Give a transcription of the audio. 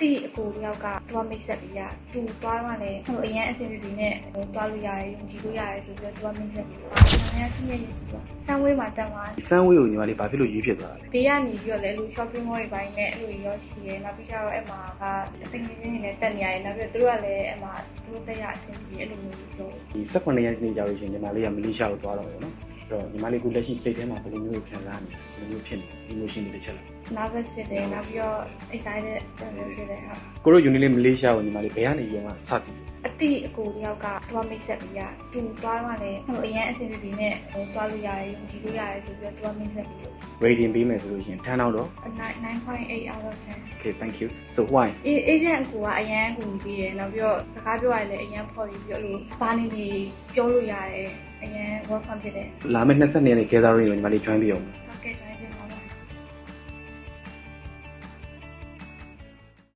တိအကိုတယောက်ကသွားမိတ်ဆက်ပြီးသူသွားတော့လည်းအရင်အဆင်ပြေပြီးနဲ့သွားလို့ရတယ်ယုံကြည်လို့ရတယ်ဆိုပြီးတော့သူကမိတ်ဆက်ပြီးတော့ငါချင်းရဲ့ဆန်းဝေးမှာတက်သွားဆန်းဝေးကိုညီမလေးဘာဖြစ်လို့ရွေးဖြစ်သွားတာလဲဘေးကနေပြီးတော့လည်းလူ shopping mall တွေပိုင်းနဲ့အဲ့လိုရောရှိရဲနောက်ပြီးတော့အဲ့မှာကတကယ်ချင်းနေနဲ့တက်နေရတယ်နောက်ပြီးတော့သူတို့ကလည်းအဲ့မှာသူတို့တက်ရအဆင်ပြေအဲ့လိုမျိုးပြောဒီ18ရက်နေ့ကြာလို့ရှိရင်ညီမလေးကမလေးရှားကိုသွားတော့တယ်နော်အဲ့တော့ညီမလေးကလက်ရှိစိတ်ထဲမှာဘယ်လိုမျိုးခံစားနေဘယ်လိုမျိုးဖြစ်နေ emotion တွေတစ်ချက်လား nervous ဖြစ်တယ်နောက်ပြီးတော့ excited ဖြစ်တယ်ဟုတ်ကိုတို့ unit လေးမလေးရှားကိုညီမလေးဘယ်ကနေပြန်မှစတည်အတိအကိုတယောက်ကသွားမိတ်ဆက်ပြီးသူသွားတော့လည်းအရင်အဆင်ပြေပြီးနဲ့သွားလို့ရတယ်ယုံကြည်လို့ရတယ်ဆိုပြီးတော့သူကမိတ်ဆက်ပြီး rating ပေးမယ်ဆိုလို့ရှိရင်10 out of 9.8 out of 10 okay thank you so why agent အကိုကအရန်ကူညီပေးတယ်နောက်ပြီးတော့စကားပြောရလည်းအရန်ဖော်ပြီးပြောလို့ဘာနေနေပြောလို့ရတယ်အရန် welcome ဖြစ်တယ်လာမယ့်22ရက်နေ့ gathering ကိုညီမလေး join ပြအောင်ဟုတ်ကဲ့